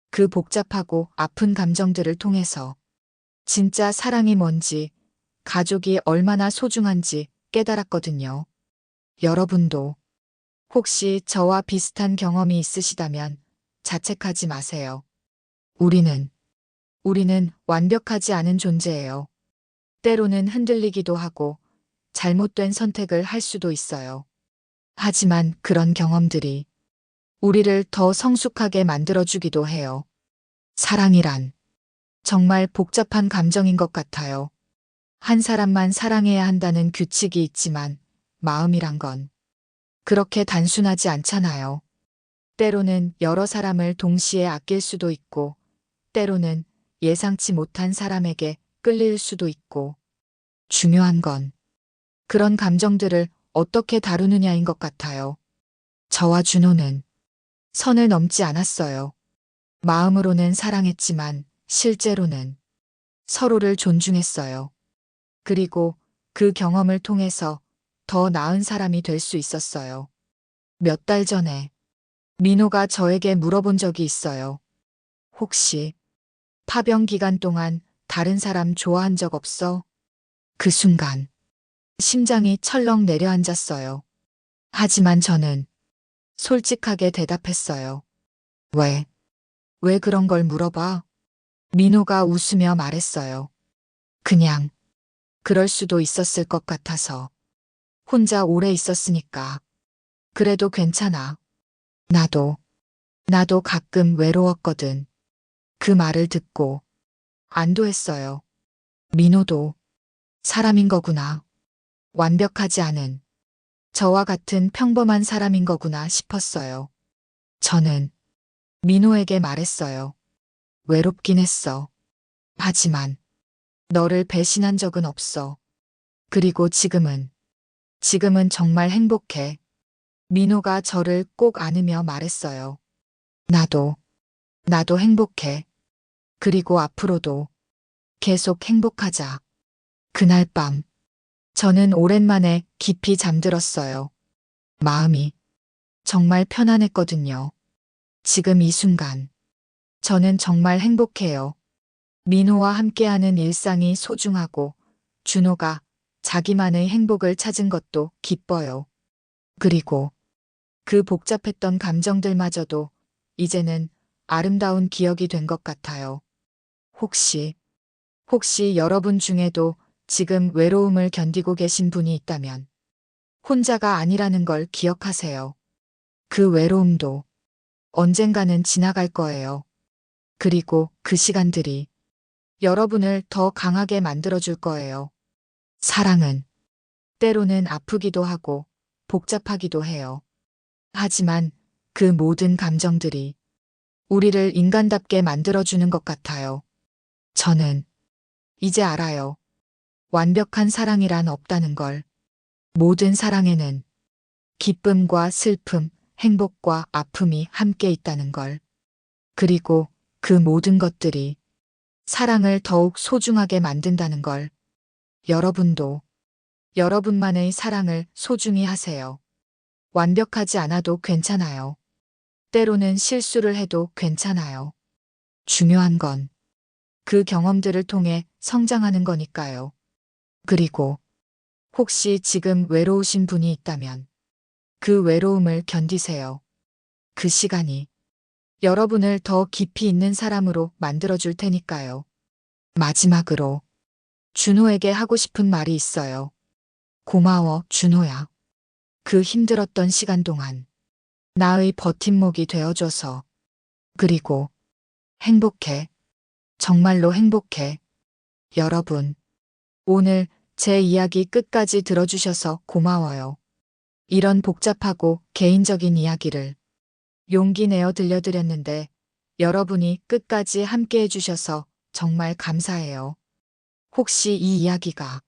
그 복잡하고 아픈 감정들을 통해서 진짜 사랑이 뭔지, 가족이 얼마나 소중한지 깨달았거든요. 여러분도 혹시 저와 비슷한 경험이 있으시다면 자책하지 마세요. 우리는 완벽하지 않은 존재예요. 때로는 흔들리기도 하고 잘못된 선택을 할 수도 있어요. 하지만 그런 경험들이 우리를 더 성숙하게 만들어주기도 해요. 사랑이란 정말 복잡한 감정인 것 같아요. 한 사람만 사랑해야 한다는 규칙이 있지만 마음이란 건 그렇게 단순하지 않잖아요. 때로는 여러 사람을 동시에 아낄 수도 있고, 때로는 예상치 못한 사람에게 끌릴 수도 있고, 중요한 건 그런 감정들을 어떻게 다루느냐인 것 같아요. 저와 준호는 선을 넘지 않았어요. 마음으로는 사랑했지만 실제로는 서로를 존중했어요. 그리고 그 경험을 통해서 더 나은 사람이 될 수 있었어요. 몇 달 전에 민호가 저에게 물어본 적이 있어요. 혹시 파병 기간 동안 다른 사람 좋아한 적 없어? 그 순간 심장이 철렁 내려앉았어요. 하지만 저는 솔직하게 대답했어요. 왜? 왜 그런 걸 물어봐? 민호가 웃으며 말했어요. 그냥 그럴 수도 있었을 것 같아서. 혼자 오래 있었으니까. 그래도 괜찮아. 나도, 나도 가끔 외로웠거든. 그 말을 듣고 안도했어요. 민호도 사람인 거구나. 완벽하지 않은 저와 같은 평범한 사람인 거구나 싶었어요. 저는 민호에게 말했어요. 외롭긴 했어. 하지만 너를 배신한 적은 없어. 그리고 지금은 정말 행복해. 민호가 저를 꼭 안으며 말했어요. 나도, 나도 행복해. 그리고 앞으로도 계속 행복하자. 그날 밤, 저는 오랜만에 깊이 잠들었어요. 마음이 정말 편안했거든요. 지금 이 순간, 저는 정말 행복해요. 민호와 함께하는 일상이 소중하고, 준호가 자기만의 행복을 찾은 것도 기뻐요. 그리고 그 복잡했던 감정들마저도 이제는 아름다운 기억이 된 것 같아요. 혹시, 혹시 여러분 중에도 지금 외로움을 견디고 계신 분이 있다면 혼자가 아니라는 걸 기억하세요. 그 외로움도 언젠가는 지나갈 거예요. 그리고 그 시간들이 여러분을 더 강하게 만들어줄 거예요. 사랑은 때로는 아프기도 하고 복잡하기도 해요. 하지만 그 모든 감정들이 우리를 인간답게 만들어주는 것 같아요. 저는 이제 알아요. 완벽한 사랑이란 없다는 걸. 모든 사랑에는 기쁨과 슬픔, 행복과 아픔이 함께 있다는 걸. 그리고 그 모든 것들이 사랑을 더욱 소중하게 만든다는 걸. 여러분도 여러분만의 사랑을 소중히 하세요. 완벽하지 않아도 괜찮아요. 때로는 실수를 해도 괜찮아요. 중요한 건 그 경험들을 통해 성장하는 거니까요. 그리고 혹시 지금 외로우신 분이 있다면 그 외로움을 견디세요. 그 시간이 여러분을 더 깊이 있는 사람으로 만들어줄 테니까요. 마지막으로 준호에게 하고 싶은 말이 있어요. 고마워, 준호야. 그 힘들었던 시간 동안 나의 버팀목이 되어줘서. 그리고 행복해. 정말로 행복해. 여러분, 오늘 제 이야기 끝까지 들어주셔서 고마워요. 이런 복잡하고 개인적인 이야기를 용기 내어 들려드렸는데 여러분이 끝까지 함께 해주셔서 정말 감사해요. 혹시 이 이야기가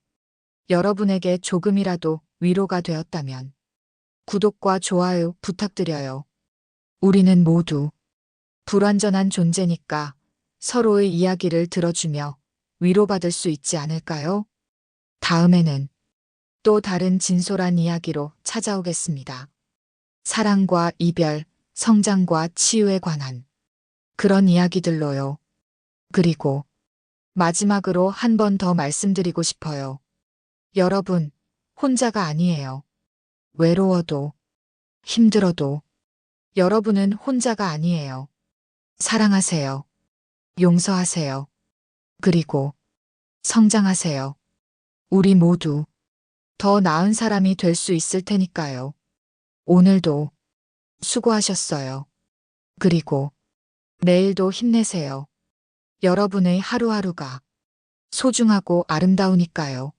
여러분에게 조금이라도 위로가 되었다면 구독과 좋아요 부탁드려요. 우리는 모두 불완전한 존재니까 서로의 이야기를 들어주며 위로받을 수 있지 않을까요? 다음에는 또 다른 진솔한 이야기로 찾아오겠습니다. 사랑과 이별, 성장과 치유에 관한 그런 이야기들로요. 그리고 마지막으로 한 번 더 말씀드리고 싶어요. 여러분, 혼자가 아니에요. 외로워도, 힘들어도 여러분은 혼자가 아니에요. 사랑하세요. 용서하세요. 그리고 성장하세요. 우리 모두 더 나은 사람이 될 수 있을 테니까요. 오늘도 수고하셨어요. 그리고 내일도 힘내세요. 여러분의 하루하루가 소중하고 아름다우니까요.